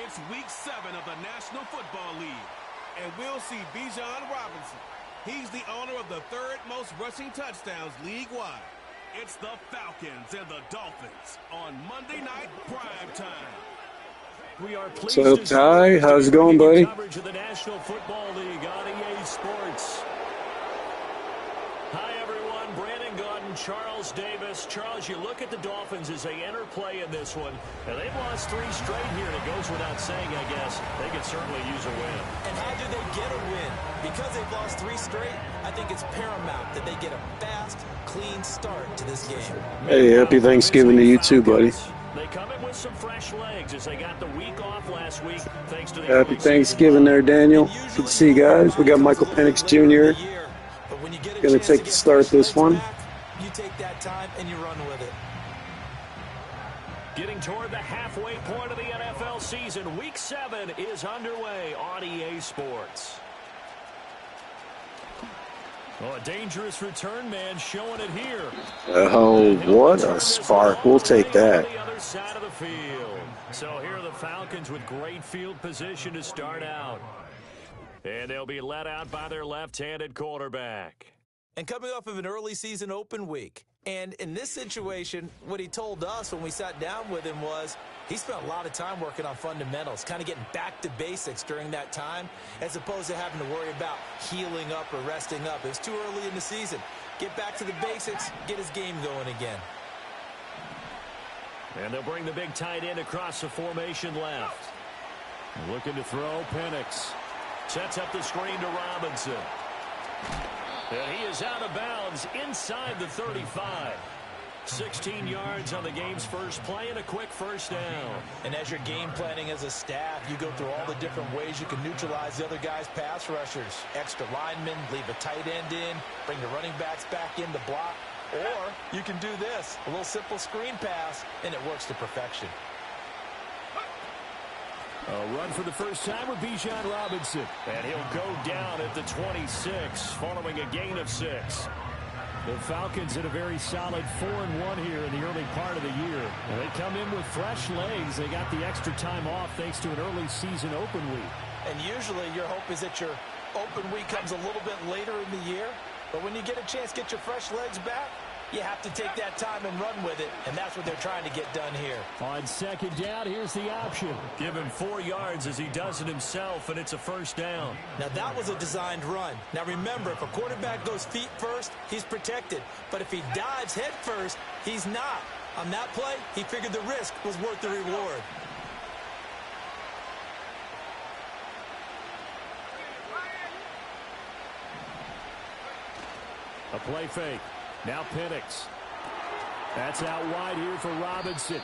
It's Week 7 of the National Football League, and we'll see Bijan Robinson. He's the owner of the third most rushing touchdowns league-wide. It's the Falcons and the Dolphins on Monday Night Prime Time. We are pleased to Ty? How's it going, buddy? Coverage of the National Football League on EA Sports. Hi, everyone. Brandon Gaudin, Charles Davis. Charles, you look at the Dolphins as they enter play in this one. And they've lost 3 straight here, and it goes without saying, I guess. They could certainly use a win. And how do they get a win? Because they've lost 3 straight, I think it's paramount that they get a fast, clean start to this game. Hey, happy Thanksgiving to you too, buddy. They come in with some fresh legs as they got the week off last week. Thanks to the Happy Thanksgiving there, Daniel. Good to see you guys. We got Michael Penix Jr. Going to take the start this one. You take that time and you run with it. Getting toward the halfway point of the NFL season, Week 7 is underway on EA Sports. Oh, a dangerous return man showing it here. Oh, what a spark. We'll take that. On the other side of the field. So here are the Falcons with great field position to start out. And they'll be led out by their left-handed quarterback. And coming off of an early season open week. And in this situation, what he told us when we sat down with him was he spent a lot of time working on fundamentals, kind of getting back to basics during that time, as opposed to having to worry about healing up or resting up. It was too early in the season. Get back to the basics, get his game going again. And they'll bring the big tight end across the formation left. Looking to throw, Penix. Sets up the screen to Robinson. And he is out of bounds inside the 35. 16 yards on the game's first play and a quick first down. And as you're game planning as a staff, you go through all the different ways you can neutralize the other guy's pass rushers. Extra linemen, leave a tight end in, bring the running backs back in to block. Or you can do this, a little simple screen pass, and it works to perfection. A run for the first time with Bijan Robinson. And he'll go down at the 26 following a gain of 6. The Falcons in a very solid 4-1 here in the early part of the year. And they come in with fresh legs. They got the extra time off thanks to an early season open week. And usually your hope is that your open week comes a little bit later in the year. But when you get a chance to get your fresh legs back, you have to take that time and run with it, and that's what they're trying to get done here. On second down, here's the option. Give him 4 yards as he does it himself, and it's a first down. Now, that was a designed run. Now, remember, if a quarterback goes feet first, he's protected. But if he dives head first, he's not. On that play, he figured the risk was worth the reward. A play fake. Now Penix. That's out wide here for Robinson.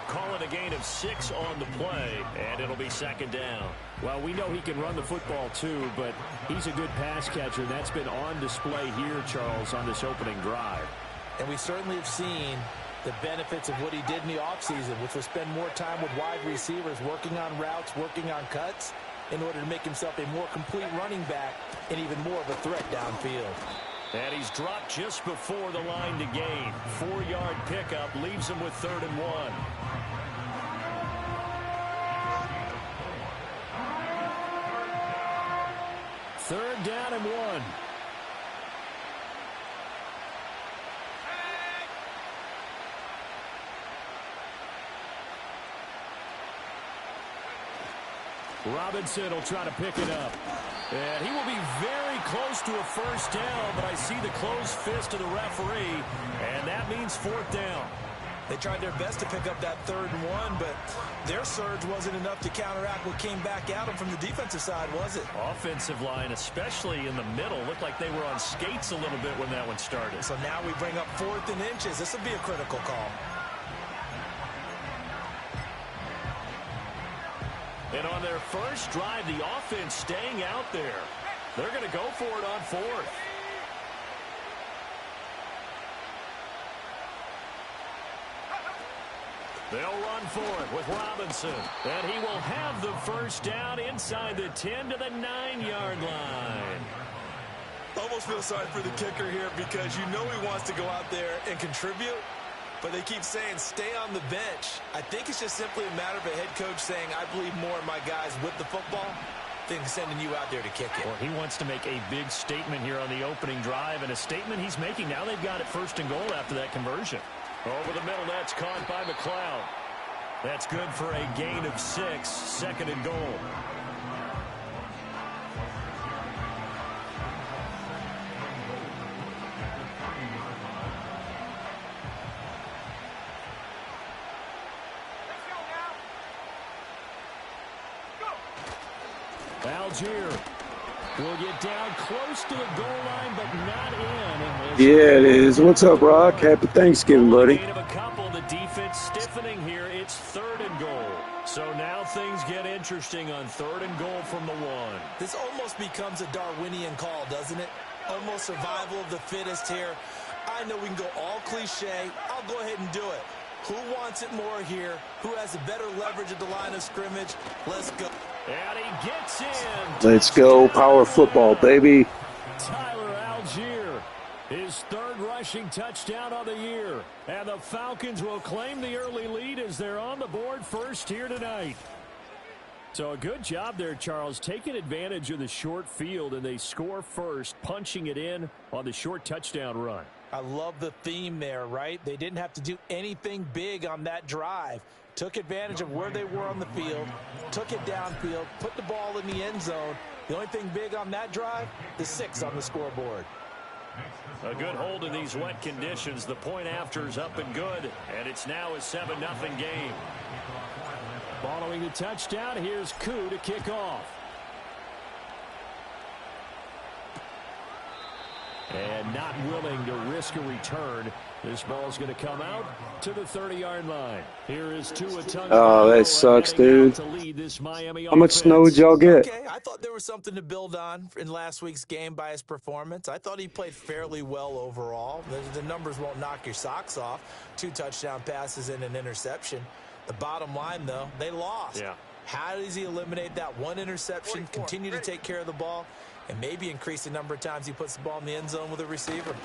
Call it a gain of 6 on the play, and it'll be second down. Well, we know he can run the football too, but he's a good pass catcher, and that's been on display here, Charles, on this opening drive. And we certainly have seen the benefits of what he did in the offseason, which was spend more time with wide receivers, working on routes, working on cuts, in order to make himself a more complete running back and even more of a threat downfield. And he's dropped just before the line to gain. 4-yard pickup leaves him with 3rd and 1. Third down and 1. Robinson will try to pick it up. And he will be very close to a first down, but I see the closed fist of the referee, and that means 4th down. They tried their best to pick up that 3rd and 1, but their surge wasn't enough to counteract what came back at them from the defensive side, was it? Offensive line, especially in the middle, looked like they were on skates a little bit when that one started. So now we bring up 4th and inches. This will be a critical call. And on their first drive, the offense staying out there. They're going to go for it on 4th. They'll run for it with Robinson. And he will have the first down inside the 10 to the 9-yard line. Almost feel sorry for the kicker here because you know he wants to go out there and contribute. But they keep saying stay on the bench. I think it's just simply a matter of a head coach saying, I believe more in my guys with the football than sending you out there to kick it. Well, he wants to make a big statement here on the opening drive, and a statement he's making. Now they've got it 1st and goal after that conversion. Over the middle, that's caught by McLeod. That's good for a gain of 6, 2nd and goal. Algier will get down close to the goal line, but not in. Yeah, it is. What's up, Rock? Happy Thanksgiving, buddy. Gain of a couple, the defense stiffening here. It's 3rd and goal. So now things get interesting on 3rd and goal from the 1. This almost becomes a Darwinian call, doesn't it? Almost survival of the fittest here. I know we can go all cliche. I'll go ahead and do it. Who wants it more here? Who has a better leverage at the line of scrimmage? Let's go. And he gets in. Let's go. Power football, baby. Tyler Algier, his 3rd rushing touchdown of the year. And the Falcons will claim the early lead as they're on the board first here tonight. So a good job there, Charles, taking advantage of the short field, and they score first, punching it in on the short touchdown run. I love the theme there, right? They didn't have to do anything big on that drive. Took advantage of where they were on the field, took it downfield, put the ball in the end zone. The only thing big on that drive, the 6 on the scoreboard. A good hold in these wet conditions. The point after is up and good, and it's now a 7-0 game. Following the touchdown, here's Koo to kick off. And not willing to risk a return. This ball's going to come out to the 30-yard line. Here is Tua Tagovailoa. Oh, that sucks, dude. How much snow did y'all get? Okay, I thought there was something to build on in last week's game by his performance. I thought he played fairly well overall. The numbers won't knock your socks off. 2 touchdown passes and an interception. The bottom line, though, they lost. Yeah. How does he eliminate that 1 interception, continue to take care of the ball, and maybe increase the number of times he puts the ball in the end zone with a receiver?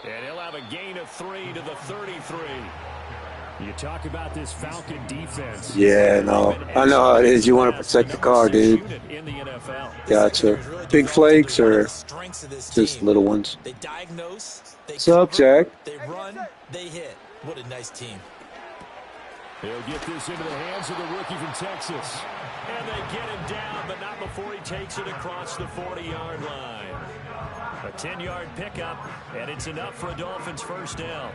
And he'll have a gain of 3 to the 33. You talk about this Falcon defense. Yeah, no. I know how it is. You want to protect the car, dude. Gotcha. Big flakes or just little ones? They diagnose. What's up, Jack? They run. They hit. What a nice team. They'll get this into the hands of the rookie from Texas. And they get him down, but not before he takes it across the 40-yard line. A 10-yard pickup, and it's enough for a Dolphins first down.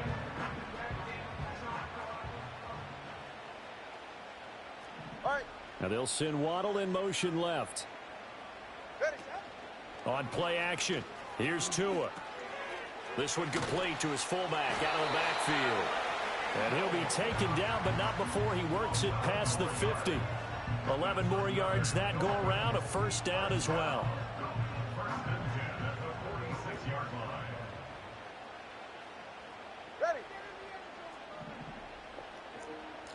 Now they'll send Waddle in motion left. On play action, here's Tua. This one complete to his fullback out of the backfield. And he'll be taken down, but not before he works it past the 50. 11 more yards that go around, a first down as well.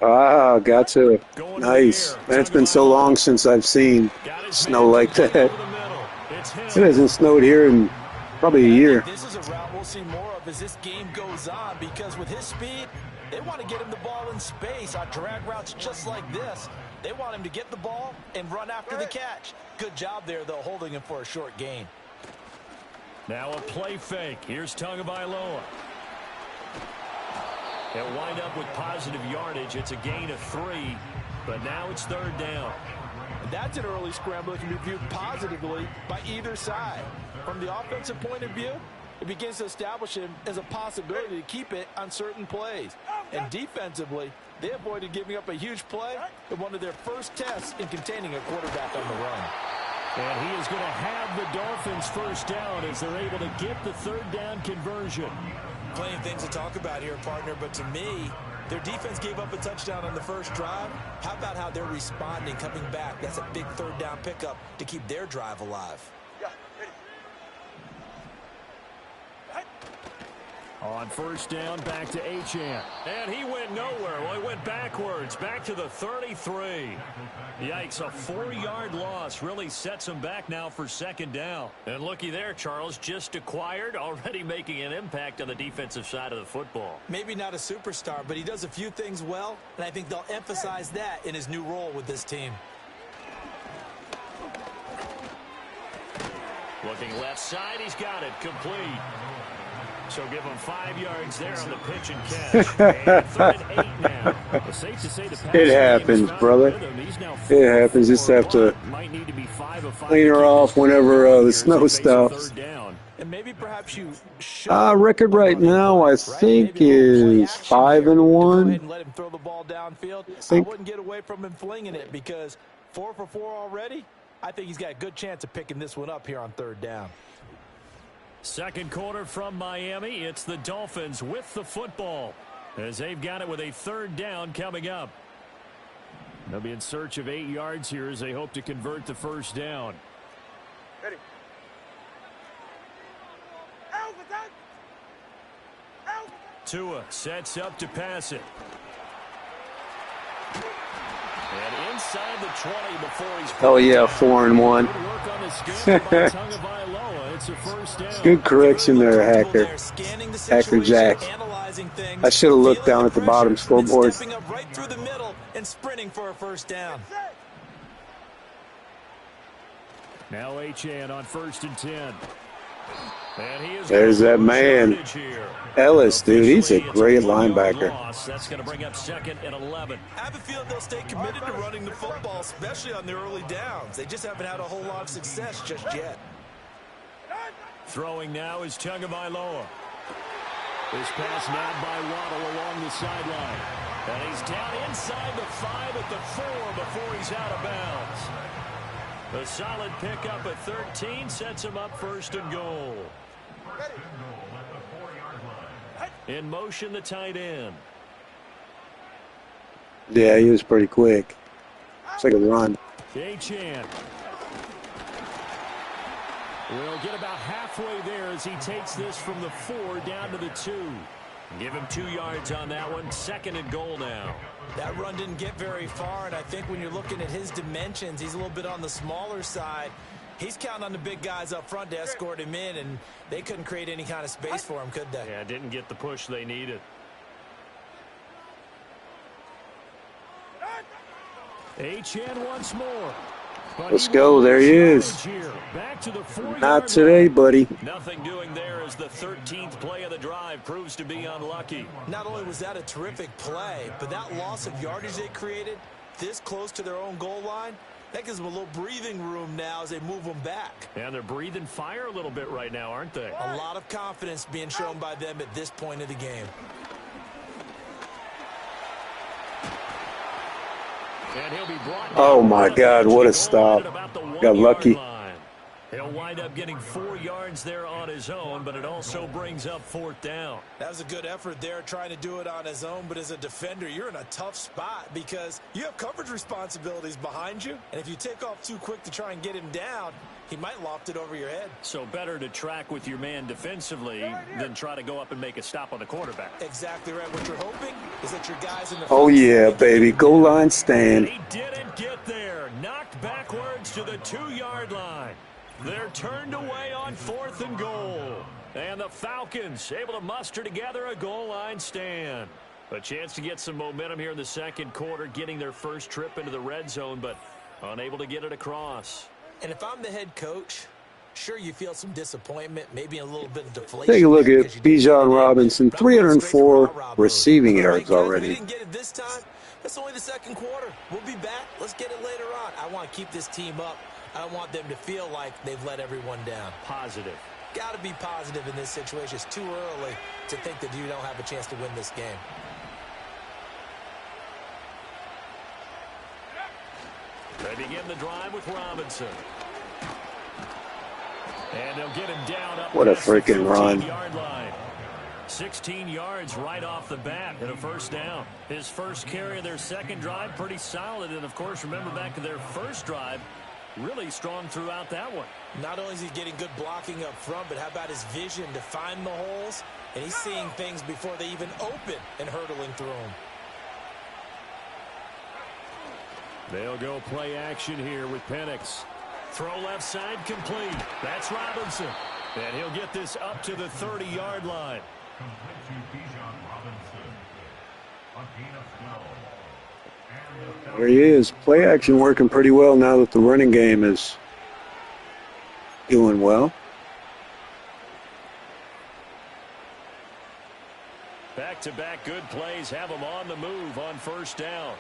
Ah, gotcha. Nice. Man, it's been so long since I've seen snow like that. It hasn't snowed here in probably a year. This is a route we'll see more of as this game goes on, because with his speed, they want to get him the ball in space on drag routes just like this. They want him to get the ball and run after the catch. Good job there, though, holding him for a short gain. Now a play fake. Here's Tagovailoa. They'll wind up with positive yardage. It's a gain of 3, but now it's 3rd down. And that's an early scramble that can be viewed positively by either side. From the offensive point of view, it begins to establish him as a possibility to keep it on certain plays. And defensively, they avoided giving up a huge play in one of their first tests in containing a quarterback on the run. And he is going to have the Dolphins first down as they're able to get the 3rd down conversion. Plenty of things to talk about here, partner, but to me, their defense gave up a touchdown on the first drive. How about how they're responding, coming back? That's a big 3rd down pickup to keep their drive alive. On first down, back to Achane. And he went nowhere. Well, he went backwards, back to the 33. Yikes, a 4-yard loss really sets him back now for second down. And looky there, Charles, just acquired, already making an impact on the defensive side of the football. Maybe not a superstar, but he does a few things well, and I think they'll emphasize that in his new role with this team. Looking left side, he's got it, complete. So give him 5 yards there on the pitch and catch. And 3rd and 8 now. It's safe to say the It happens, brother. It happens. Just have to clean her off whenever the snow stops. And maybe perhaps you should. Record right now, I think, is 5-1. And let him throw the ball downfield. I wouldn't get away from him flinging it because 4 for 4 already. I think he's got a good chance of picking this one up here on 3rd down. Second quarter from Miami. It's the Dolphins with the football as they've got it with a 3rd down coming up. They'll be in search of 8 yards here as they hope to convert the first down. Ready. Tua sets up to pass it. And inside the 20 before he's... Oh, yeah, 4-1. Good correction there, Hacker. Hacker Jack. I should have looked down at the bottom scoreboard. Stepping up right through the middle and sprinting for a first down. Now Achane on 1st and 10. There's that man. Ellis, dude, he's a great linebacker. That's going to bring up 2nd and 11. I have a feeling they'll stay committed to running the football, especially on their early downs. They just haven't had a whole lot of success just yet. Throwing now is Tagovailoa. This pass nabbed by Waddle along the sideline. And he's down inside the 5 at the 4 before he's out of bounds. A solid pickup at 13 sets him up 1st and goal. In motion, the tight end. Yeah, he was pretty quick. It's like a run. Achane will get about halfway there as he takes this from the 4 down to the 2. Give him 2 yards on that one. 2nd and goal now. That run didn't get very far, and I think when you're looking at his dimensions, he's a little bit on the smaller side. He's counting on the big guys up front to escort him in, and they couldn't create any kind of space for him, could they? Yeah, didn't get the push they needed. Achane once more. Let's go. There he is. Not today, buddy. Nothing doing there as the 13th play of the drive proves to be unlucky. Not only was that a terrific play, but that loss of yardage they created this close to their own goal line, that gives them a little breathing room now as they move them back. And they're breathing fire a little bit right now, aren't they? A lot of confidence being shown by them at this point of the game. And he'll be brought down. Oh, my God, what a stop. Got lucky. He'll wind up getting 4 yards there on his own, but it also brings up 4th down. That was a good effort there trying to do it on his own, but as a defender, you're in a tough spot because you have coverage responsibilities behind you, and if you take off too quick to try and get him down, he might loft it over your head. So better to track with your man defensively than try to go up and make a stop on the quarterback. Exactly right. What you're hoping is that your guys in the... Oh, yeah, baby. Goal line stand. He didn't get there. Knocked backwards to the 2-yard line. They're turned away on 4th and goal. And the Falcons able to muster together a goal line stand. A chance to get some momentum here in the 2nd quarter, getting their first trip into the red zone, but unable to get it across. And if I'm the head coach, sure, you feel some disappointment, maybe a little bit of deflation. Take a look at Bijan Robinson, 304 receiving yards already. We didn't get it this time. That's only the 2nd quarter. We'll be back. Let's get it later on. I want to keep this team up. I don't want them to feel like they've let everyone down. Positive. Got to be positive in this situation. It's too early to think that you don't have a chance to win this game. They begin the drive with Robinson. And they'll get him down up. What a freaking run. 16 yards right off the bat and a first down. His first carry of their 2nd drive, pretty solid. And, of course, remember back to their first drive, really strong throughout that one. Not only is he getting good blocking up front, but how about his vision to find the holes? And he's seeing things before they even open and hurdling through them. They'll go play action here with Penix. Throw left side complete. That's Robinson. And he'll get this up to the 30-yard line. There he is. Play action working pretty well now that the running game is doing well. Back-to-back good plays have them on the move on first down.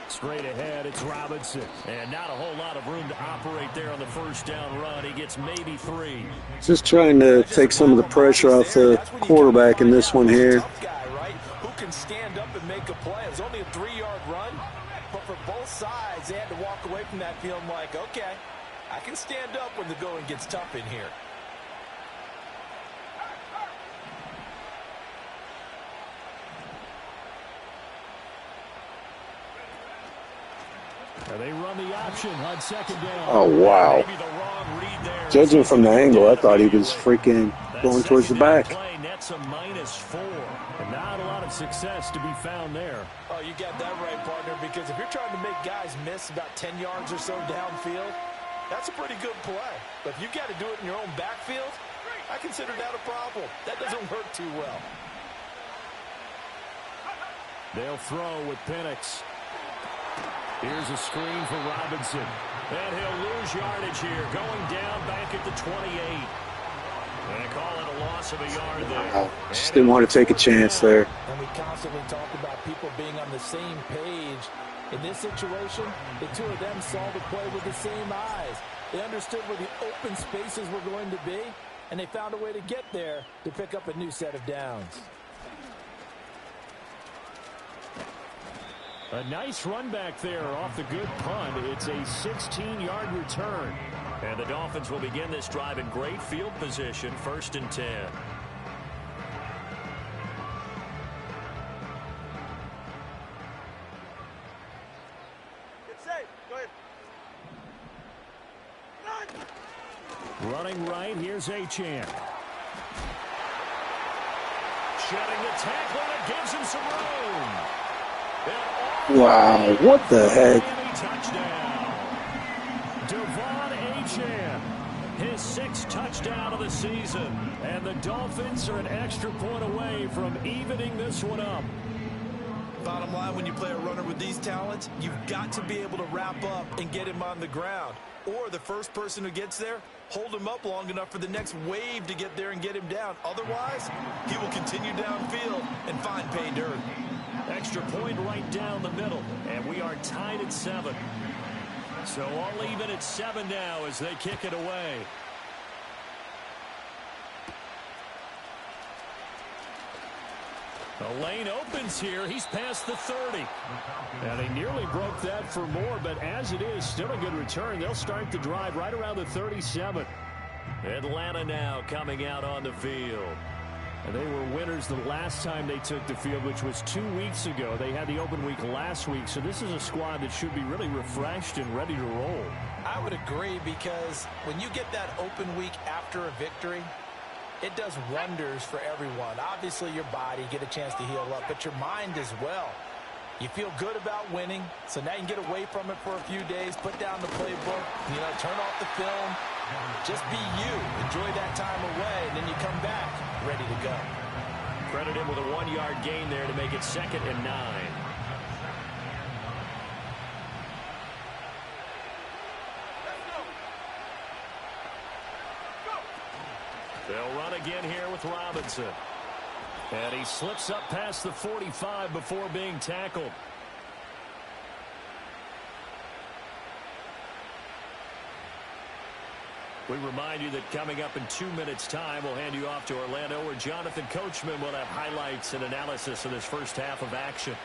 Straight ahead, it's Robinson. And not a whole lot of room to operate there on the first down run. He gets maybe 3. Just trying to take some of the pressure off the quarterback in this one here. Who can stand up and make a play? It was only a 3-yard run, but for both sides, they had to walk away from that feeling like, okay, I can stand up when the going gets tough in here. They run the option on second down. Oh, wow. Judging from the angle, I thought he was freaking going towards the back. Nets a -4. And not a lot of success to be found there. Oh, you got that right, partner, because if you're trying to make guys miss about 10 yards or so downfield, that's a pretty good play. But if you got to do it in your own backfield, I consider that a problem. That doesn't work too well. They'll throw with Penix. Here's a screen for Robinson. And he'll lose yardage here. Going down back at the 28. And they call it a loss of a yard there. Just didn't want to take a chance there. And we constantly talk about people being on the same page. In this situation, the two of them saw the play with the same eyes. They understood where the open spaces were going to be, and they found a way to get there to pick up a new set of downs. A nice run back there off the good punt. It's a 16-yard return. And the Dolphins will begin this drive in great field position, 1st and 10. Get safe. Go ahead. Running right, here's Achane. Shedding the tackler that gives him some room. Wow, what the heck? Touchdown. Devon Achane, his 6th touchdown of the season. And the Dolphins are an extra point away from evening this one up. Bottom line, when you play a runner with these talents, you've got to be able to wrap up and get him on the ground. Or the first person who gets there, hold him up long enough for the next wave to get there and get him down. Otherwise, he will continue downfield and find pay dirt. Extra point right down the middle, and we are tied at 7. So all even at 7 now as they kick it away. The lane opens here. He's past the 30. And they nearly broke that for more, but as it is, still a good return. They'll start the drive right around the 37. Atlanta now coming out on the field. And they were winners the last time they took the field, which was 2 weeks ago. They had the open week last week, so this is a squad that should be really refreshed and ready to roll. I would agree, because when you get that open week after a victory, it does wonders for everyone. Obviously, your body, get a chance to heal up, but your mind as well. You feel good about winning, so now you can get away from it for a few days, put down the playbook, turn off the film. Just be you. Enjoy that time away, and then you come back ready to go. Credit him with a 1-yard gain there to make it 2nd and 9. They'll run again here with Robinson. And he slips up past the 45 before being tackled. We remind you that coming up in 2 minutes' time, we'll hand you off to Orlando, where Jonathan Coachman will have highlights and analysis of this first half of action.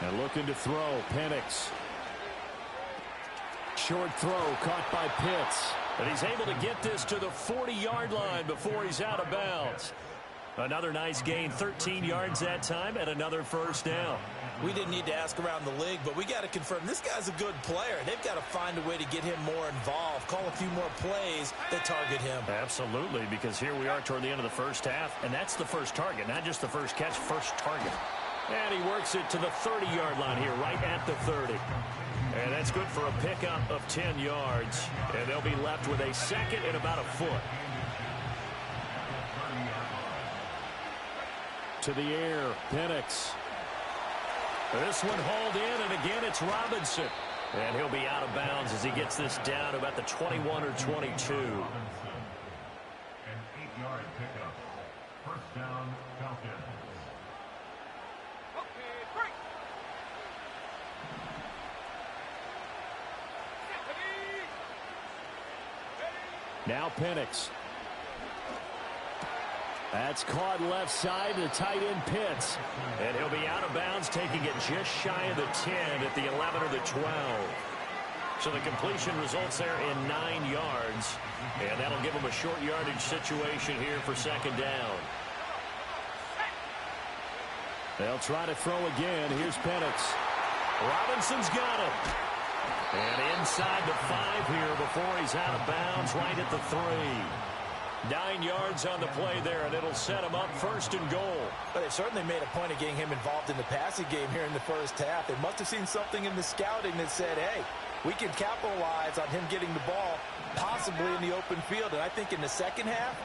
And looking to throw, Penix. Short throw caught by Pitts. And he's able to get this to the 40-yard line before he's out of bounds. Another nice gain, 13 yards that time, and another first down. We didn't need to ask around the league, but we got to confirm this guy's a good player. They've got to find a way to get him more involved, call a few more plays that target him. Absolutely, because here we are toward the end of the first half, and that's the first target, not just the first catch, first target. And he works it to the 30-yard line here, right at the 30. And that's good for a pickup of 10 yards, and they'll be left with a second and about a foot. To the air, Penix. This one hauled in, and again it's Robinson. And he'll be out of bounds as he gets this down to about the 21 or 22. An 8-yard pickup. First down, Falcons. Now Penix. That's caught left side to tight end Pitts. And he'll be out of bounds, taking it just shy of the 10 at the 11 or the 12. So the completion results there in 9 yards. And that'll give him a short yardage situation here for second down. They'll try to throw again. Here's Penix. Robinson's got him. And inside the 5 here before he's out of bounds, right at the 3. 9 yards on the play there, and it'll set him up first and goal. But they certainly made a point of getting him involved in the passing game here in the first half. They must have seen something in the scouting that said, hey, we can capitalize on him getting the ball possibly in the open field. And I think in the second half,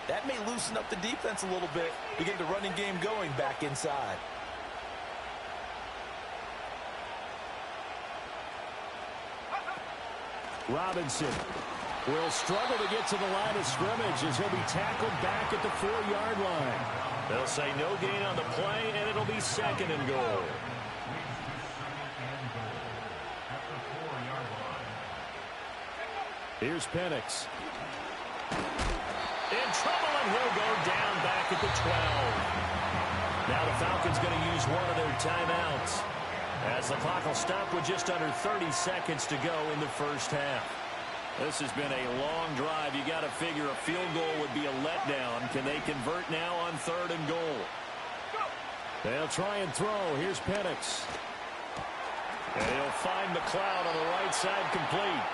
that may loosen up the defense a little bit to get the running game going back inside. Robinson will struggle to get to the line of scrimmage as he'll be tackled back at the 4-yard line. They'll say no gain on the play, and it'll be second and goal. Here's Penix. In trouble, and he'll go down back at the 12. Now the Falcons going to use one of their timeouts, as the clock will stop with just under 30 seconds to go in the first half. This has been a long drive. You got to figure a field goal would be a letdown. Can they convert now on 3rd and goal? They'll try and throw. Here's Penix. And he'll find McLeod on the right side complete.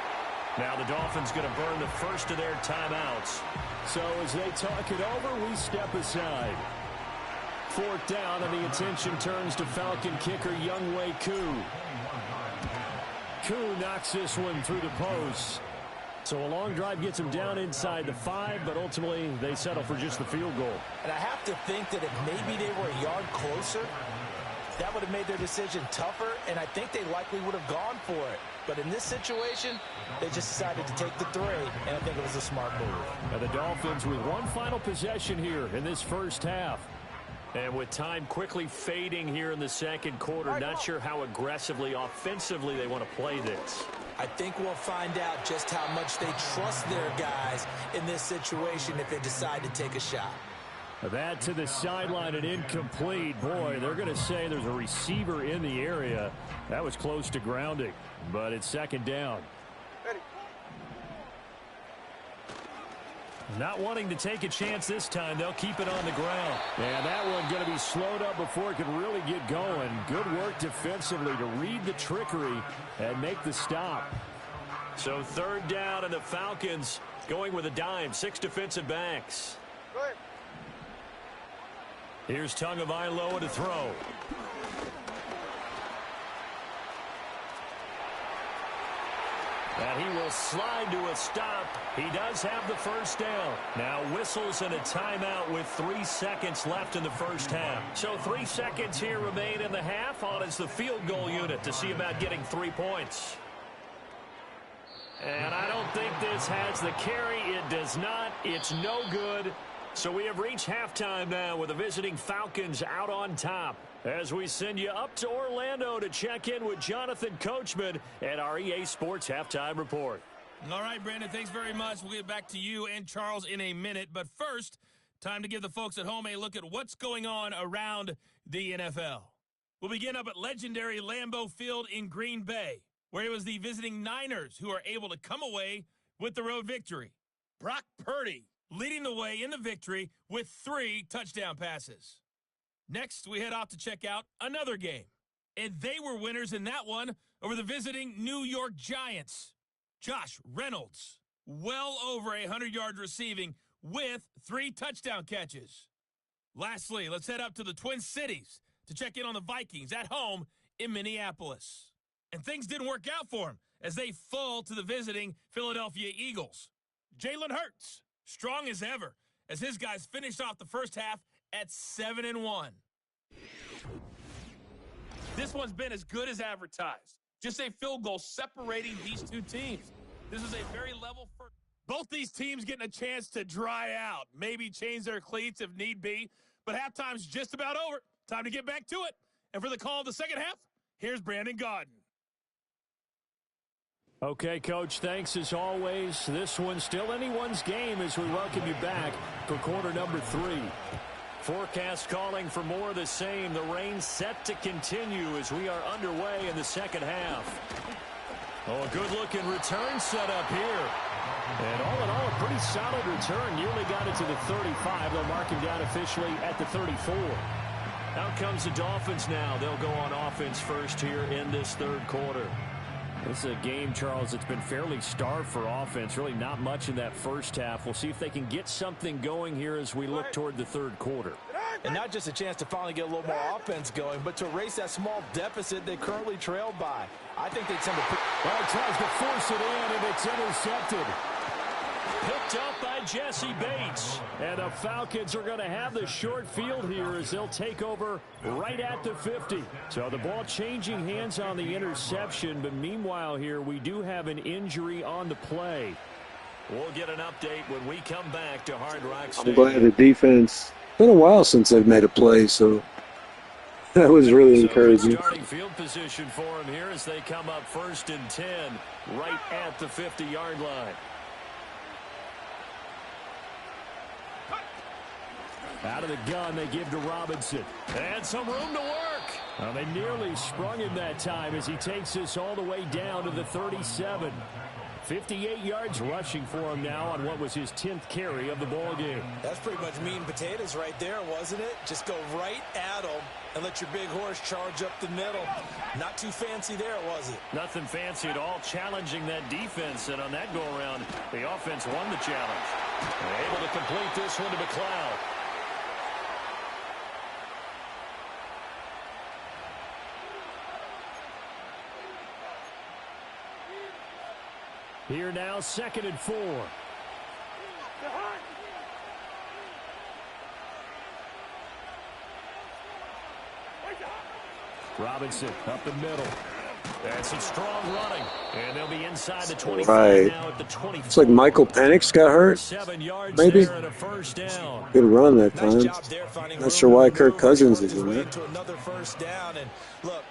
Now the Dolphins going to burn the first of their timeouts. So as they talk it over, we step aside. 4th down, and the attention turns to Falcon kicker Younghoe Koo. Koo knocks this one through the post. So a long drive gets them down inside the 5, but ultimately they settle for just the field goal. And I have to think that if maybe they were a yard closer, that would have made their decision tougher, and I think they likely would have gone for it. But in this situation, they just decided to take the 3, and I think it was a smart move. And the Dolphins with one final possession here in this first half. And with time quickly fading here in the second quarter, not sure how aggressively, offensively they want to play this. I think we'll find out just how much they trust their guys in this situation if they decide to take a shot. That to the sideline and incomplete. Boy, they're going to say there's a receiver in the area. That was close to grounding, but it's second down. Not wanting to take a chance this time, they'll keep it on the ground. And that one going to be slowed up before it can really get going. Good work defensively to read the trickery and make the stop. So 3rd down, and the Falcons going with a dime. 6 defensive backs. Here's Tagovailoa to throw. And he will slide to a stop. He does have the first down. Now whistles and a timeout with 3 seconds left in the first half. So 3 seconds here remain in the half. On is the field goal unit to see about getting 3 points. And I don't think this has the carry. It does not. It's no good. So we have reached halftime now with the visiting Falcons out on top, as we send you up to Orlando to check in with Jonathan Coachman at our EA Sports Halftime Report. All right, Brandon, thanks very much. We'll get back to you and Charles in a minute. But first, time to give the folks at home a look at what's going on around the NFL. We'll begin up at legendary Lambeau Field in Green Bay, where it was the visiting Niners who are able to come away with the road victory. Brock Purdy leading the way in the victory with 3 touchdown passes. Next, we head off to check out another game. And they were winners in that one over the visiting New York Giants. Josh Reynolds, well over 100 yards receiving with 3 touchdown catches. Lastly, let's head up to the Twin Cities to check in on the Vikings at home in Minneapolis. And things didn't work out for them as they fall to the visiting Philadelphia Eagles. Jalen Hurts, strong as ever, as his guys finished off the first half at 7-1. This one's been as good as advertised. Just a field goal separating these two teams. This is a very level first. Both these teams getting a chance to dry out, maybe change their cleats if need be, but halftime's just about over. Time to get back to it. And for the call of the second half, here's Brandon Gaudin. Okay, Coach, thanks as always. This one's still anyone's game as we welcome you back for quarter number 3. Forecast calling for more of the same. The rain set to continue as we are underway in the second half. Oh, a good-looking return set up here. And all in all, a pretty solid return. Nearly got it to the 35. They'll mark him down officially at the 34. Out comes the Dolphins now. They'll go on offense first here in this third quarter. This is a game, Charles, that's been fairly starved for offense. Really not much in that first half. We'll see if they can get something going here as we look toward the third quarter. And not just a chance to finally get a little more offense going, but to erase that small deficit they currently trailed by. I think they'd send a... Well, tries to force it in, and it's intercepted. Picked up by Jesse Bates. And the Falcons are going to have the short field here as they'll take over right at the 50. So the ball changing hands on the interception, but meanwhile here we do have an injury on the play. We'll get an update when we come back to Hard Rock Stadium. I'm glad the defense... It's been a while since they've made a play, so that was really encouraging. Starting field position for them here as they come up 1st and 10 right at the 50-yard line. Out of the gun, they give to Robinson. And some room to work. Well, they nearly sprung him that time as he takes this all the way down to the 37. 58 yards rushing for him now on what was his 10th carry of the ball game. That's pretty much meat and potatoes right there, wasn't it? Just go right at them and let your big horse charge up the middle. Not too fancy there, was it? Nothing fancy at all, challenging that defense. And on that go-around, the offense won the challenge. They're able to complete this one to McLeod. Here now, 2nd and 4. Robinson up the middle. That's some strong running. And they'll be inside the 25 now at the 24. It's like Michael Penix got hurt. 7 yards maybe. there and a first down. Good run that time. Not sure why Kirk Cousins is in there. Another first down. And look,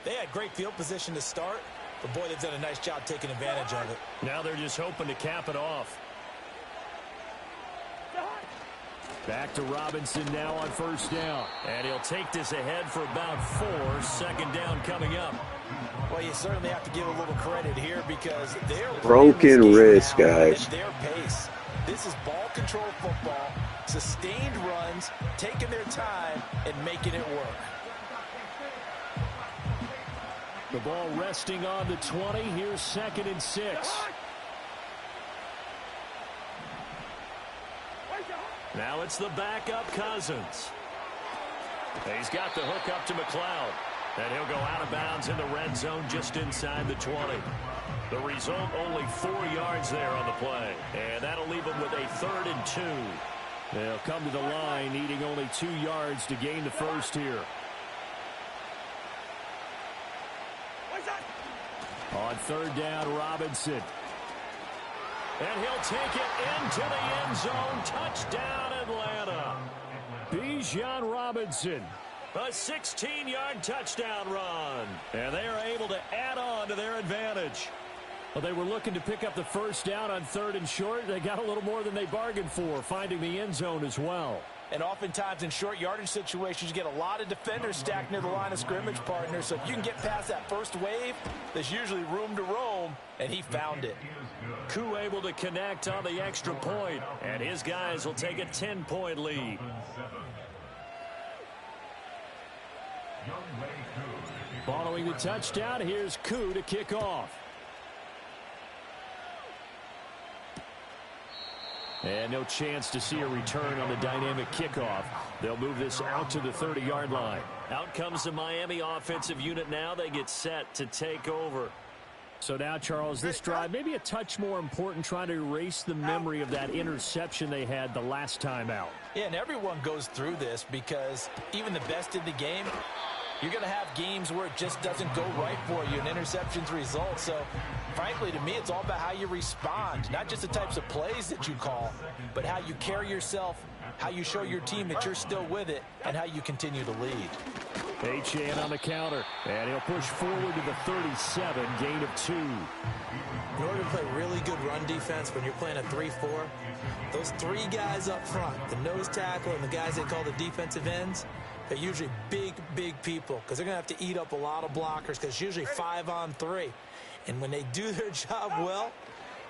they had great field position to start. But, boy, they've done a nice job taking advantage of it. Now they're just hoping to cap it off. Back to Robinson now on first down. And he'll take this ahead for about 4. 2nd down coming up. Well, you certainly have to give a little credit here because they're broken wrist, guys. At their pace. This is ball control football, sustained runs, taking their time, and making it work. The ball resting on the 20. Here's 2nd and 6. Now it's the backup Cousins. He's got the hook up to McLeod. And he'll go out of bounds in the red zone just inside the 20. The result, only 4 yards there on the play. And that'll leave them with a 3rd and 2. They'll come to the line needing only 2 yards to gain the first here. On 3rd down, Robinson. And he'll take it into the end zone. Touchdown, Atlanta. Bijan Robinson. A 16-yard touchdown run. And they are able to add on to their advantage. Well, they were looking to pick up the first down on 3rd and short. They got a little more than they bargained for, finding the end zone as well. And oftentimes in short yardage situations, you get a lot of defenders stacked near the line of scrimmage, partner. So if you can get past that first wave, there's usually room to roam, and he found it. Koo able to connect on the extra point, and his guys will take a 10-point lead. Following the touchdown, here's Koo to kick off. And no chance to see a return on the dynamic kickoff. They'll move this out to the 30-yard line. Out comes the Miami offensive unit now. They get set to take over. So now, Charles, this drive maybe a touch more important, trying to erase the memory of that interception they had the last time out. Yeah, and everyone goes through this because even the best in the game, you're going to have games where it just doesn't go right for you, and interceptions result. So, frankly, to me, it's all about how you respond, not just the types of plays that you call, but how you carry yourself, how you show your team that you're still with it, and how you continue to lead. H.A.N. on the counter, and he'll push forward to the 37, gain of 2. In order to play really good run defense when you're playing a 3-4, those three guys up front, the nose tackle and the guys they call the defensive ends, they're usually big, big people because they're going to have to eat up a lot of blockers because it's usually 5-on-3. And when they do their job well,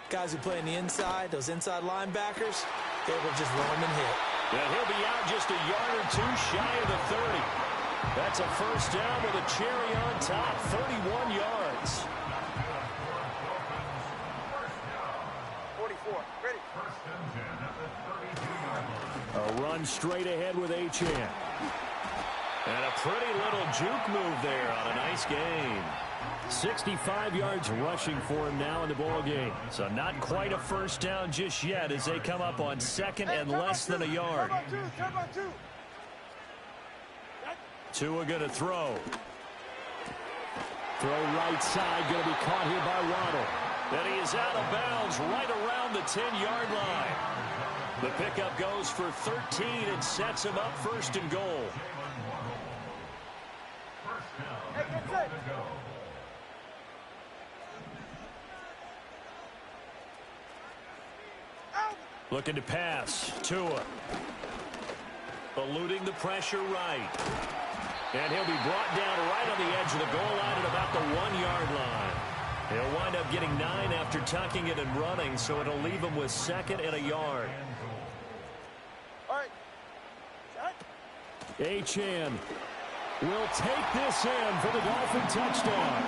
guys who play on the inside, those inside linebackers, they're able to just run them and hit. Yeah, he'll be out just a yard or two shy of the 30. That's a first down with a cherry on top, 31 yards. 44, ready. A run straight ahead with H.A.N. And a pretty little juke move there on a nice gain. 65 yards rushing for him now in the ball game. So not quite a first down just yet as they come up on second and less than a yard. Tua going to throw. Throw right side, going to be caught here by Waddle. And he is out of bounds right around the 10-yard line. The pickup goes for 13 and sets him up first and goal. Looking to pass. Tua. Eluding the pressure right. And he'll be brought down right on the edge of the goal line at about the 1-yard line. He'll wind up getting 9 after tucking it and running, so it'll leave him with second and a yard. H.A.N. will take this in for the Dolphin touchdown.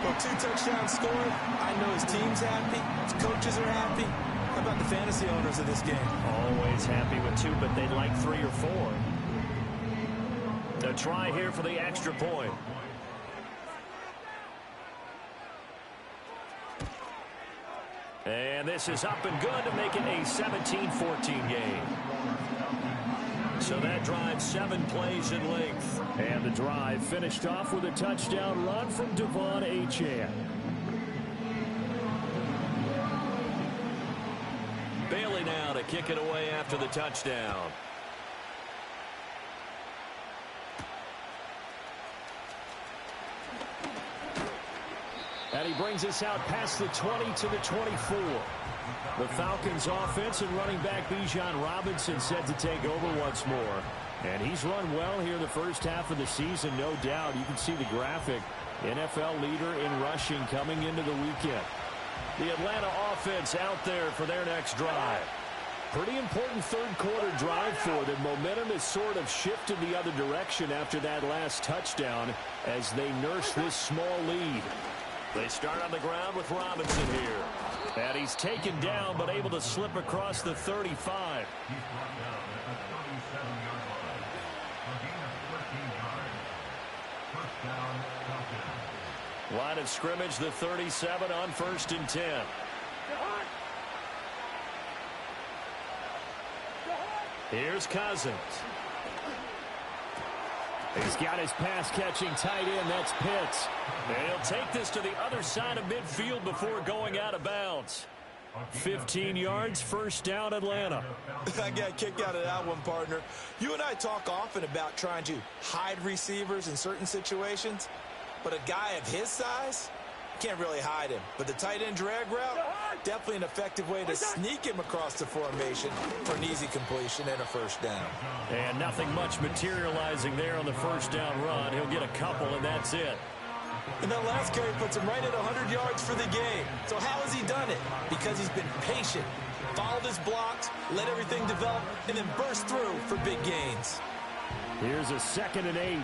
Well, 2 touchdowns scored. I know his team's happy. His coaches are happy. How about the fantasy owners of this game? Always happy with 2, but they'd like 3 or 4. A try here for the extra point. And this is up and good to make it a 17-14 game. So that drive 7 plays in length. And the drive finished off with a touchdown run from Devon Achane. Bailey now to kick it away after the touchdown. And he brings us out past the 20 to the 24. The Falcons offense and running back Bijan Robinson set to take over once more. And he's run well here in the first half of the season, no doubt. You can see the graphic. NFL leader in rushing coming into the weekend. The Atlanta offense out there for their next drive. Pretty important third quarter drive for them. Momentum has sort of shifted the other direction after that last touchdown as they nurse this small lead. They start on the ground with Robinson here. And he's taken down but able to slip across the 35. Line of scrimmage, the 37 on 1st and 10. Here's Cousins. He's got his pass-catching tight end. That's Pitts. And he'll take this to the other side of midfield before going out of bounds. 15 yards, first down, Atlanta. I got a kick out of that one, partner. You and I talk often about trying to hide receivers in certain situations, but a guy of his size, can't really hide him. But the tight end drag route, definitely an effective way to sneak him across the formation for an easy completion and a first down. And nothing much materializing there on the first down run. He'll get a couple, and that's it. And that last carry puts him right at 100 yards for the game. So how has he done it? Because he's been patient, followed his blocks, let everything develop, and then burst through for big gains. Here's a 2nd and 8.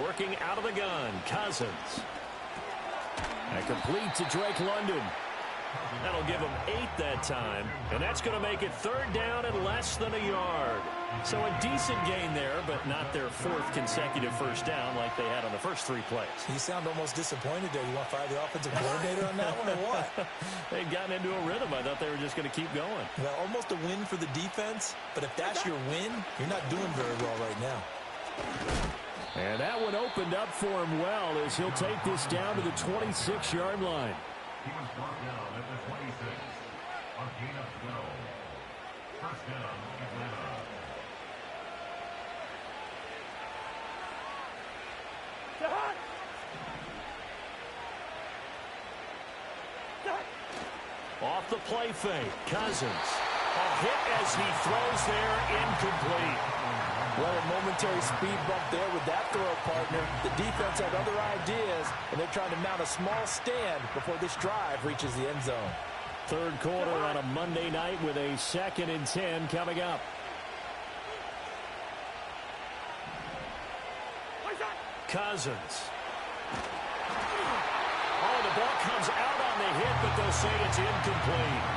Working out of the gun, Cousins. And complete to Drake London. That'll give him 8 that time, and that's going to make it 3rd down and less than a yard. So a decent gain there, but not their 4th consecutive first down like they had on the first 3 plays. You sound almost disappointed there. You want to fire the offensive coordinator on that one or what? They'd gotten into a rhythm. I thought they were just going to keep going. Well, almost a win for the defense, but if that's your win, you're not doing very well right now. And that one opened up for him well as he'll take this down to the 26-yard line. He was brought down at the 26. A gain of 12. First down, Atlanta. Off the play fake, Cousins. A hit as he throws there, incomplete. Well, a momentary speed bump there with that throw, partner. The defense had other ideas, and they're trying to mount a small stand before this drive reaches the end zone. 3rd quarter on a Monday night with a 2nd and 10 coming up. Cousins. Oh, the ball comes out on the hit, but they'll say it's incomplete.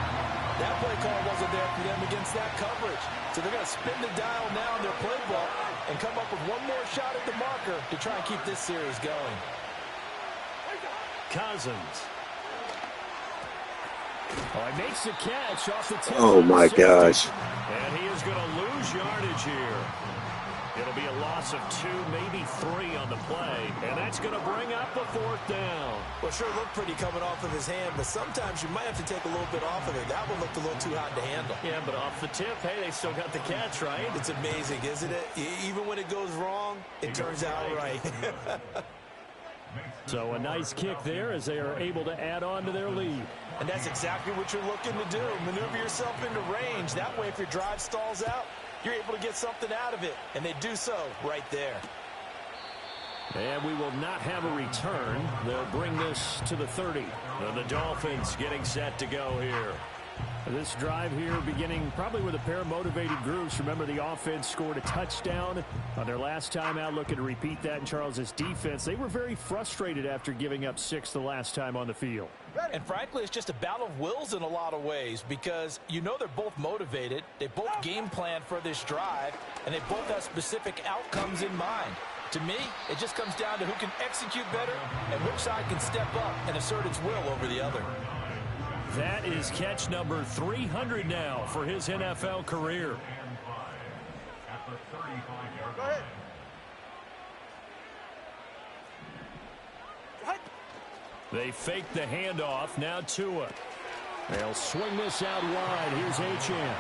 That play call wasn't there for them against that coverage. So they're going to spin the dial now in their playbook and come up with one more shot at the marker to try and keep this series going. Cousins. Oh, he makes the catch off the tip. Oh, my gosh. And he is going to lose yardage here. It'll be a loss of 2, maybe 3 on the play, and that's going to bring up the 4th down. Well, sure looked pretty coming off of his hand, but sometimes you might have to take a little bit off of it. That one looked a little too hot to handle. Yeah, but off the tip, hey, they still got the catch, right? It's amazing, isn't it? Even when it goes wrong, it turns out right. So a nice kick there as they are able to add on to their lead. And that's exactly what you're looking to do. Maneuver yourself into range. That way, if your drive stalls out, you're able to get something out of it. And they do so right there. And we will not have a return. They'll bring this to the 30. And the Dolphins getting set to go here. This drive here beginning probably with a pair of motivated groups. Remember, the offense scored a touchdown on their last time out, looking to repeat that in Charles's defense. They were very frustrated after giving up 6 the last time on the field. And frankly, it's just a battle of wills in a lot of ways because you know they're both motivated. They both game plan for this drive, and they both have specific outcomes in mind. To me, it just comes down to who can execute better and which side can step up and assert its will over the other. That is catch number 300 now for his NFL career. They fake the handoff. Now Tua. They'll swing this out wide. Here's Achane.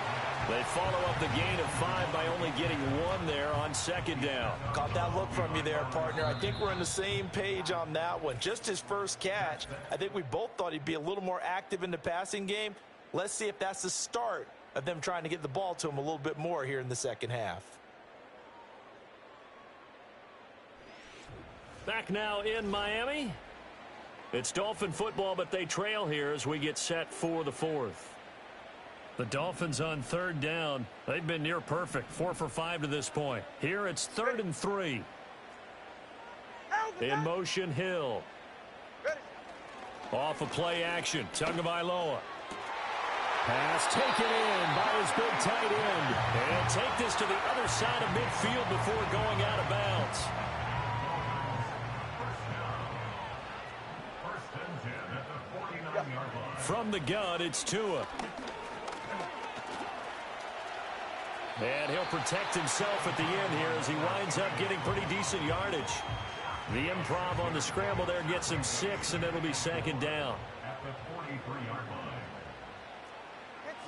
They follow up the gain of 5 by only getting 1 there on 2nd down. Caught that look from you there, partner. I think we're on the same page on that one. Just his first catch. I think we both thought he'd be a little more active in the passing game. Let's see if that's the start of them trying to get the ball to him a little bit more here in the second half. Back now in Miami. It's Dolphin football, but they trail here as we get set for the 4th. The Dolphins on 3rd down. They've been near perfect. 4 for 5 to this point. Here it's 3rd and 3. In motion, Hill. Off of play action. Tagovailoa. Pass taken in by his big tight end. And take this to the other side of midfield before going out of bounds. From the gun, it's Tua. And he'll protect himself at the end here as he winds up getting pretty decent yardage. The improv on the scramble there gets him 6, and it'll be 2nd down. At the 43-yard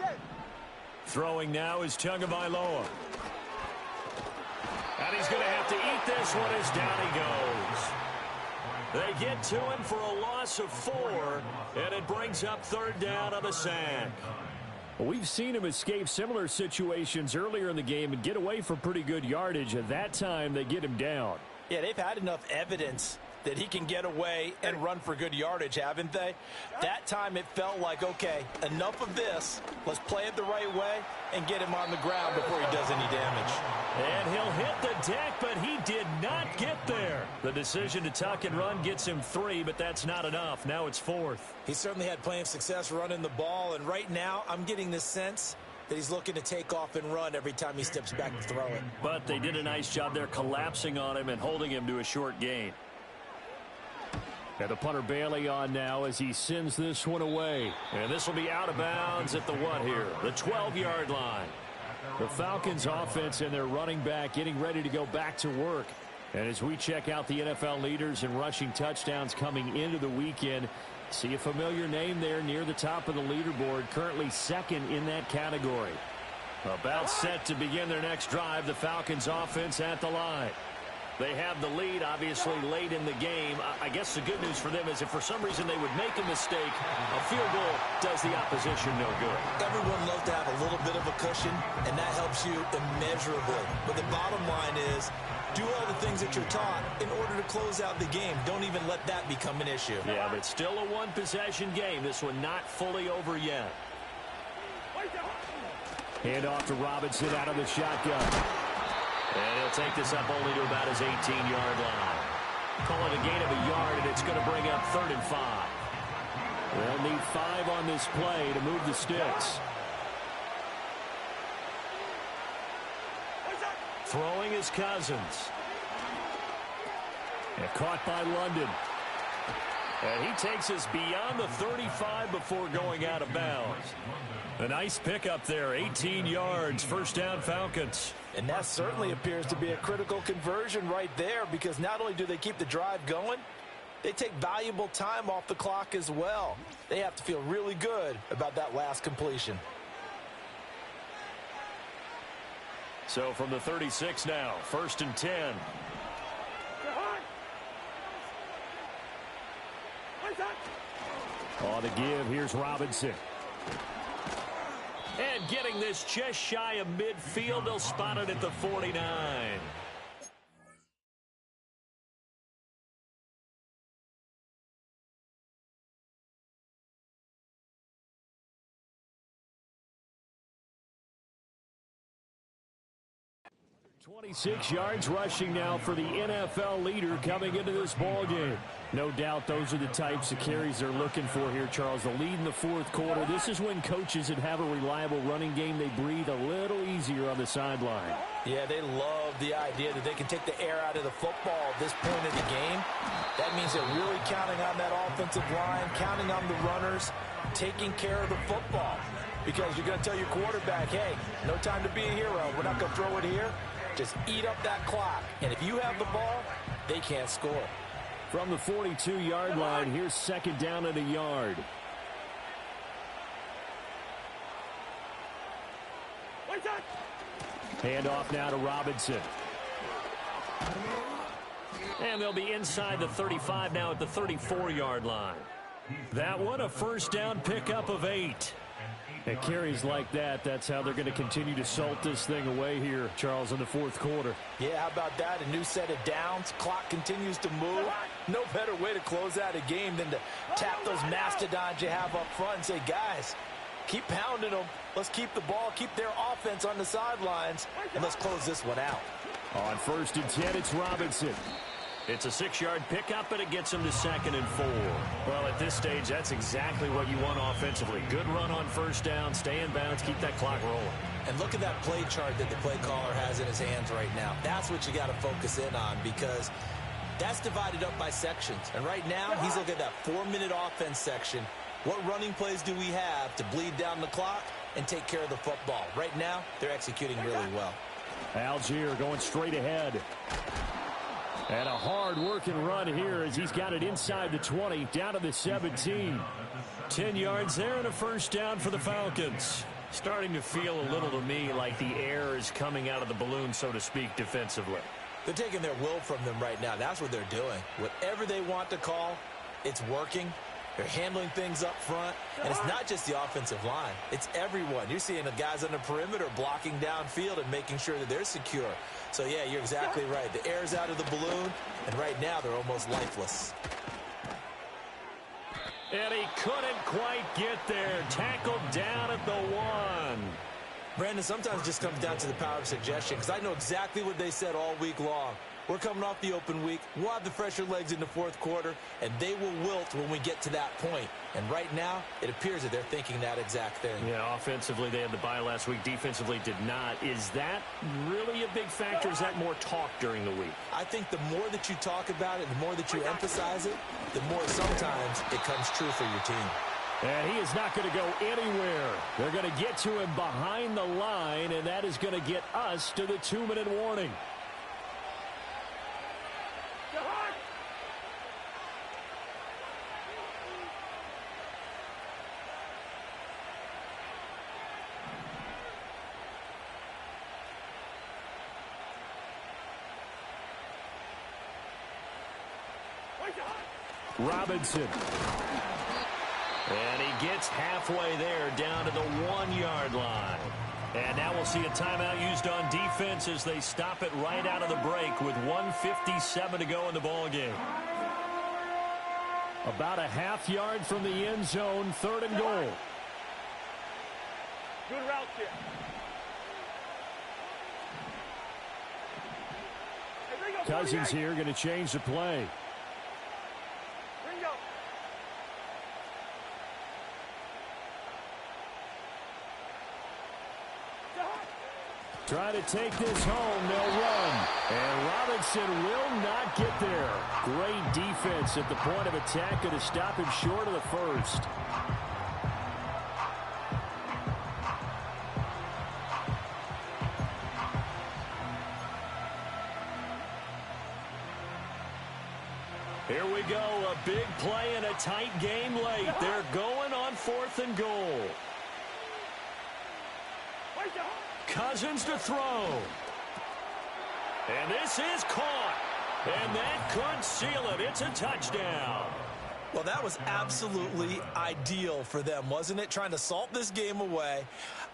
line. Throwing now is Tagovailoa. And he's going to have to eat this one as down he goes. They get to him for a loss of 4, and it brings up third down on the sack. Well, we've seen him escape similar situations earlier in the game and get away from pretty good yardage. At that time, they get him down. Yeah, they've had enough evidence that he can get away and run for good yardage, haven't they? That time it felt like, okay, enough of this. Let's play it the right way and get him on the ground before he does any damage. And he'll hit the deck, but he did not get there. The decision to tuck and run gets him 3, but that's not enough. Now it's 4th. He certainly had plenty of success running the ball, and right now I'm getting the sense that he's looking to take off and run every time he steps back to throw it. But they did a nice job there collapsing on him and holding him to a short gain. And the punter Bailey on now as he sends this one away. And this will be out of bounds at the what here? The 12-yard line. The Falcons offense and their running back getting ready to go back to work. And as we check out the NFL leaders in rushing touchdowns coming into the weekend, see a familiar name there near the top of the leaderboard, currently second in that category. About set to begin their next drive, the Falcons offense at the line. They have the lead, obviously, late in the game. I guess the good news for them is if for some reason they would make a mistake, a field goal does the opposition no good. Everyone loves to have a little bit of a cushion, and that helps you immeasurably. But the bottom line is, do all the things that you're taught in order to close out the game. Don't even let that become an issue. Yeah, but still a one-possession game. This one not fully over yet. Hand off to Robinson out of the shotgun. And he'll take this up only to about his 18-yard line. Call it a gain of a yard, and it's going to bring up 3rd and 5. They'll need 5 on this play to move the sticks. Throwing is Cousins. And caught by London. And he takes us beyond the 35 before going out of bounds. A nice pickup there, 18 yards, first down Falcons. And that certainly appears to be a critical conversion right there, because not only do they keep the drive going, they take valuable time off the clock as well. They have to feel really good about that last completion. So from the 36 now, 1st and 10. On the give, here's Robinson. And getting this just shy of midfield, they'll spot it at the 49. 26 yards rushing now for the NFL leader coming into this ball game. No doubt those are the types of carries they're looking for here, Charles. The lead in the 4th quarter. This is when coaches that have a reliable running game, they breathe a little easier on the sideline. Yeah, they love the idea that they can take the air out of the football at this point of the game. That means they're really counting on that offensive line, counting on the runners, taking care of the football. Because you're going to tell your quarterback, hey, no time to be a hero. We're not going to throw it here. Just eat up that clock. And if you have the ball, they can't score. From the 42-yard line, here's 2nd down and a yard. Hand off now to Robinson. And they'll be inside the 35 now at the 34-yard line. That one a first down pickup of 8. And carries like that, that's how they're going to continue to salt this thing away here, Charles, in the 4th quarter. Yeah, how about that? A new set of downs. Clock continues to move. No better way to close out a game than to tap those mastodons you have up front and say, guys, keep pounding them. Let's keep the ball, keep their offense on the sidelines, and let's close this one out. On 1st and 10, it's Robinson. It's a 6-yard pickup, and it gets him to 2nd and 4. Well, at this stage, that's exactly what you want offensively. Good run on first down, stay in bounds, keep that clock rolling. And look at that play chart that the play caller has in his hands right now. That's what you got to focus in on, because that's divided up by sections. And right now, he's looking at that 4-minute offense section. What running plays do we have to bleed down the clock and take care of the football? Right now, they're executing really well. Algier going straight ahead. And a hard-working run here as he's got it inside the 20, down to the 17. 10 yards there and a first down for the Falcons. Starting to feel a little to me like the air is coming out of the balloon, so to speak, defensively. They're taking their will from them right now. That's what they're doing. Whatever they want to call, it's working. They're handling things up front. And it's not just the offensive line. It's everyone. You're seeing the guys on the perimeter blocking downfield and making sure that they're secure. So, yeah, you're exactly right. The air's out of the balloon, and right now they're almost lifeless. And he couldn't quite get there. Tackled down at the 1. Brandon, sometimes it just comes down to the power of suggestion, because I know exactly what they said all week long. We're coming off the open week. We'll have the fresher legs in the fourth quarter, and they will wilt when we get to that point. And right now, it appears that they're thinking that exact thing. Yeah, offensively, they had the bye last week. Defensively, did not. Is that really a big factor? Is that more talk during the week? I think the more that you talk about it, the more that you emphasize it, the more sometimes it comes true for your team. And he is not going to go anywhere. They're going to get to him behind the line, and that is going to get us to the 2-minute warning. Robinson. And he gets halfway there down to the 1-yard line. And now we'll see a timeout used on defense as they stop it right out of the break with 1:57 to go in the ballgame. About a half yard from the end zone, 3rd and goal. Good route here. Cousins here going to change the play. Try to take this home. They'll run. And Robinson will not get there. Great defense at the point of attack. Going to stop him short of the first. Here we go. A big play and a tight game late. They're going on 4th and goal. Cousins to throw. And this is caught. And that could seal it. It's a touchdown. Well, that was absolutely ideal for them, wasn't it? Trying to salt this game away.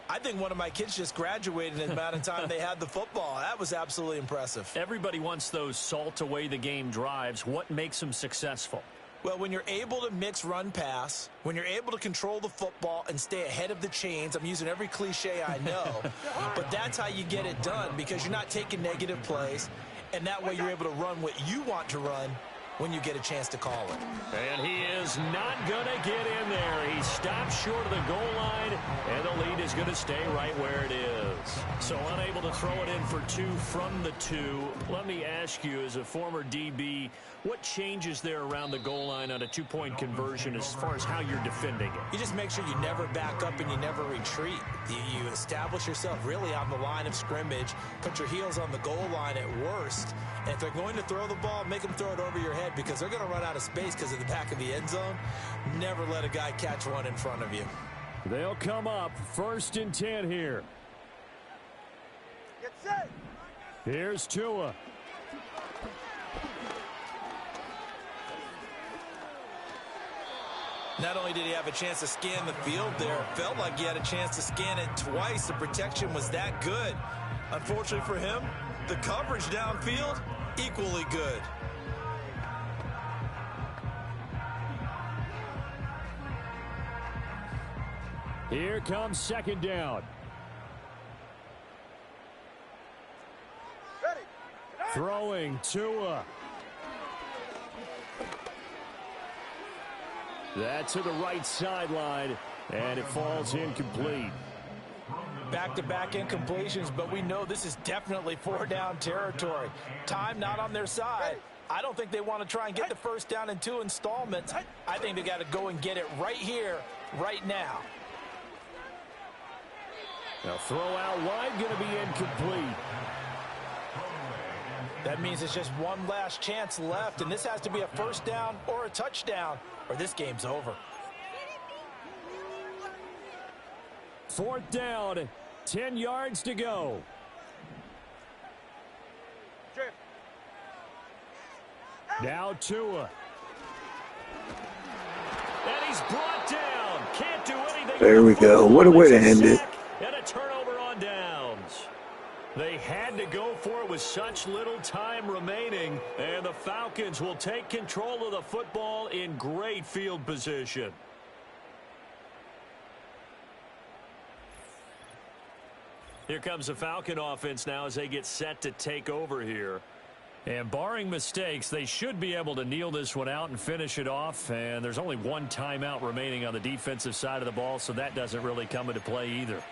I think one of my kids just graduated in the amount of time they had the football. That was absolutely impressive. Everybody wants those salt away the game drives. What makes them successful? Well, when you're able to mix run-pass, when you're able to control the football and stay ahead of the chains, I'm using every cliche I know, but that's how you get it done because you're not taking negative plays, and that way you're able to run what you want to run when you get a chance to call it. And he is not going to get in there. He stopped short of the goal line, and the lead is going to stay right where it is. So unable to throw it in for 2 from the 2. Let me ask you, as a former DB, what changes there around the goal line on a 2-point conversion as far as how you're defending it? You just make sure you never back up and you never retreat. You establish yourself really on the line of scrimmage, put your heels on the goal line at worst, and if they're going to throw the ball, make them throw it over your head because they're going to run out of space because of the back of the end zone. Never let a guy catch one in front of you. They'll come up 1st and 10 here. Get set. Here's Tua. Not only did he have a chance to scan the field there, it felt like he had a chance to scan it twice. The protection was that good. Unfortunately for him, the coverage downfield, equally good. Here comes 2nd down. Ready. Throwing Tua. That's to the right sideline, and it falls incomplete. Back-to-back incompletions, but we know this is definitely 4-down territory. Time not on their side. I don't think they want to try and get the first down in 2 installments. I think they got to go and get it right here, right now. Now throw out wide, going to be incomplete. That means it's just one last chance left, and this has to be a first down or a touchdown, or this game's over. 4th down, 10 yards to go. Now Tua. And he's brought down. Can't do anything. There we go. What a way to end it. And a turnover on downs. They had to go for it with such little time remaining. And the Falcons will take control of the football in great field position. Here comes the Falcon offense now as they get set to take over here. And barring mistakes, they should be able to kneel this one out and finish it off. And there's only one timeout remaining on the defensive side of the ball, so that doesn't really come into play either.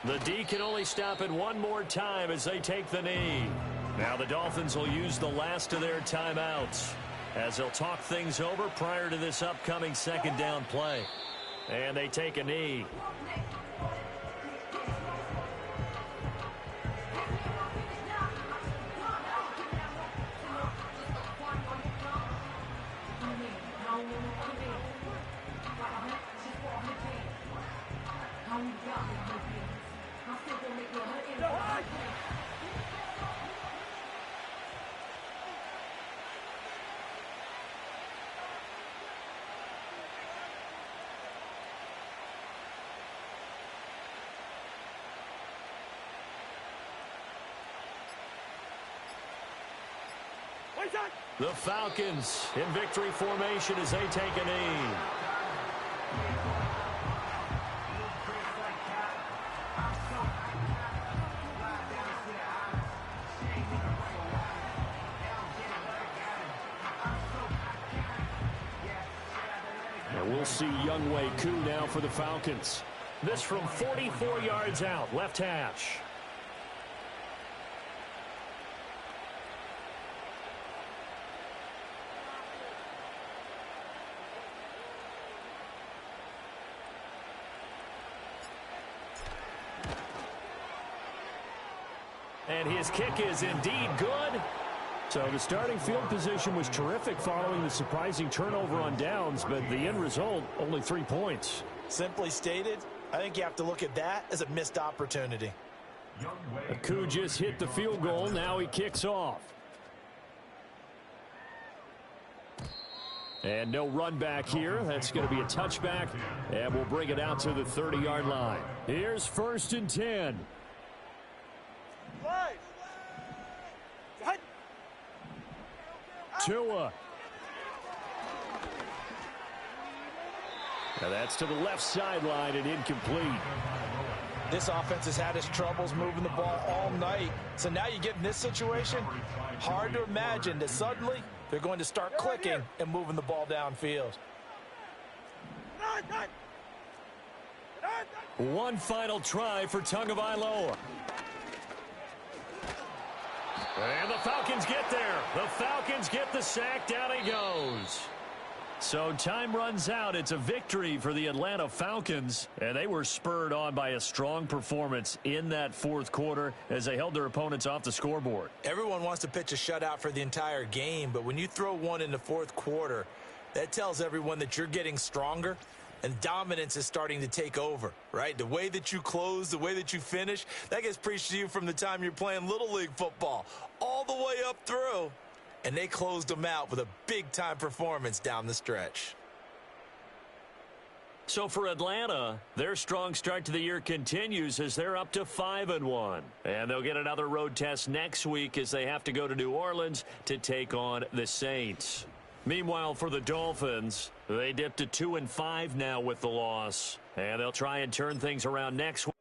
The D can only stop it one more time as they take the knee. Now the Dolphins will use the last of their timeouts as they'll talk things over prior to this upcoming 2nd down play. And they take a knee. The Falcons in victory formation as they take a knee. And we'll see Younghoe Koo now for the Falcons. This from 44 yards out, left hash. And his kick is indeed good. So the starting field position was terrific following the surprising turnover on downs, but the end result, only 3 points. Simply stated, I think you have to look at that as a missed opportunity. Koo just hit the field goal. Now he kicks off. And no run back here. That's going to be a touchback, and we'll bring it out to the 30-yard line. Here's 1st and 10. Tua. Now that's to the left sideline and incomplete. This offense has had its troubles moving the ball all night. So now you get in this situation, hard to imagine that suddenly they're going to start clicking and moving the ball downfield. One final try for Tagovailoa. And the Falcons get there. The Falcons get the sack. Down he goes. So time runs out. It's a victory for the Atlanta Falcons. And they were spurred on by a strong performance in that 4th quarter as they held their opponents off the scoreboard. Everyone wants to pitch a shutout for the entire game, but when you throw one in the 4th quarter, that tells everyone that you're getting stronger and dominance is starting to take over, right? The way that you close, the way that you finish, that gets preached to you from the time you're playing Little League football all the way up through. And they closed them out with a big-time performance down the stretch. So for Atlanta, their strong start to the year continues as they're up to 5-1. And they'll get another road test next week as they have to go to New Orleans to take on the Saints. Meanwhile, for the Dolphins, they dipped to 2-5 now with the loss. And they'll try and turn things around next week.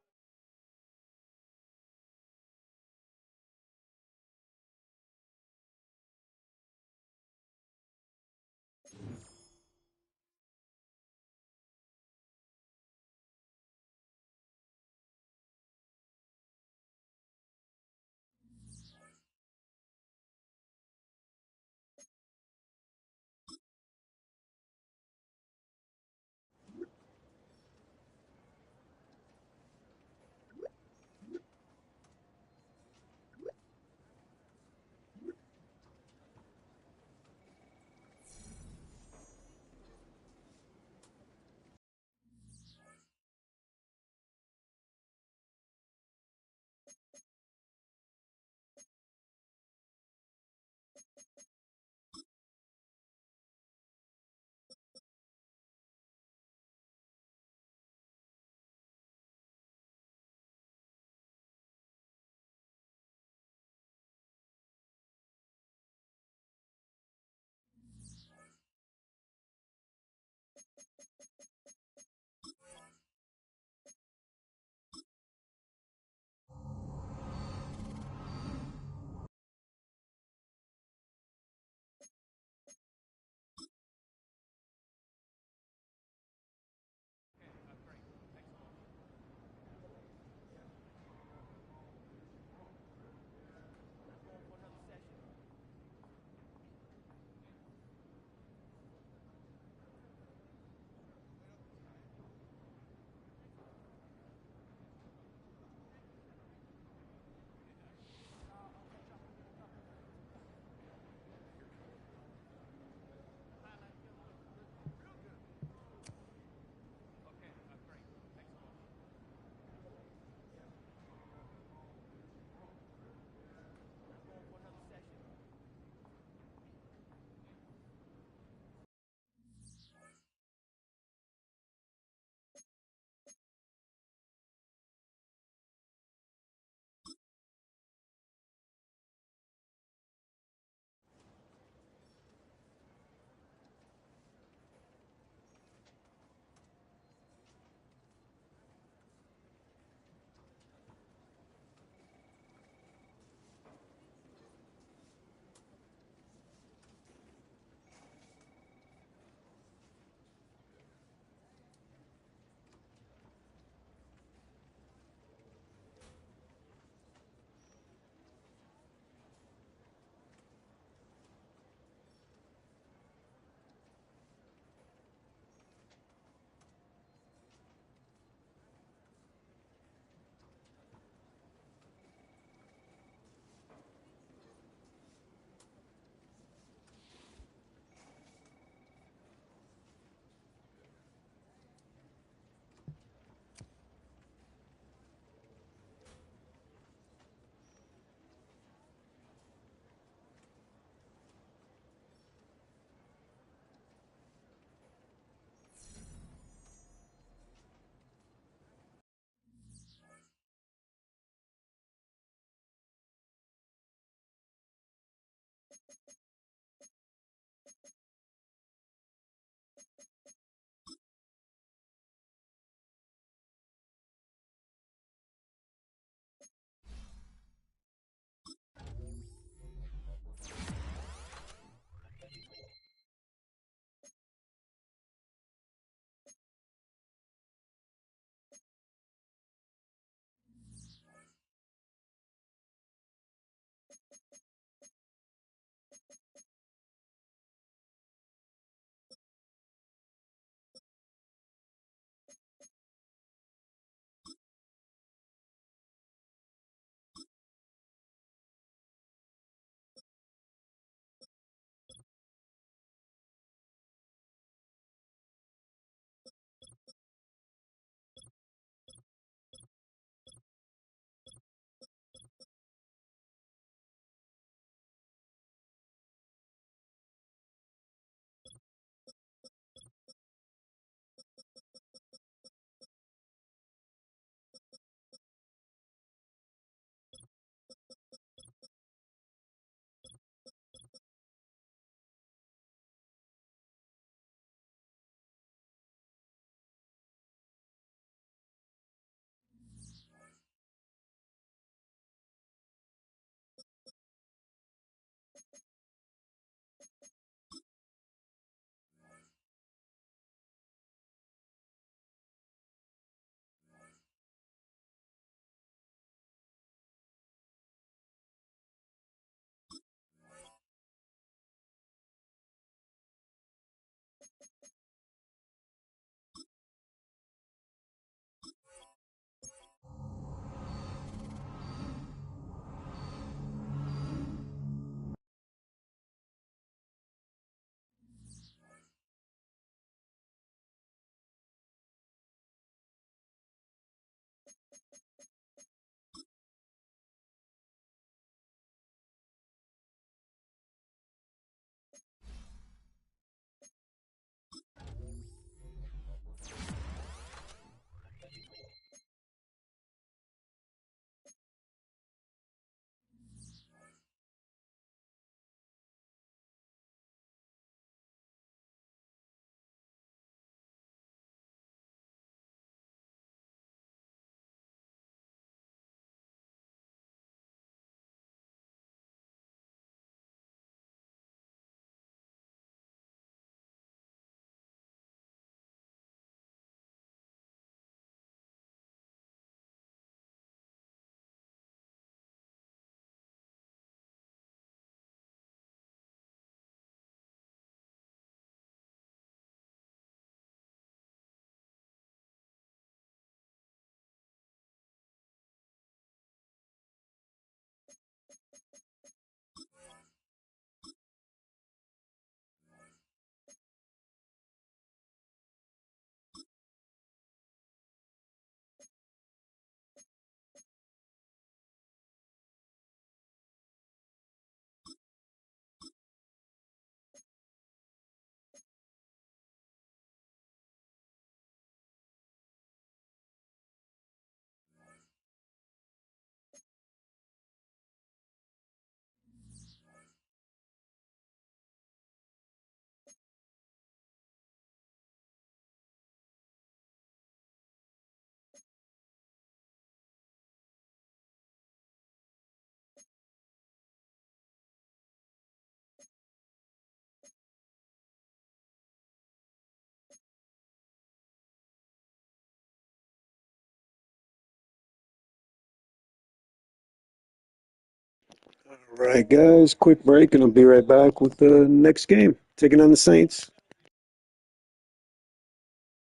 All right, guys, quick break, and I'll be right back with the next game, taking on the Saints.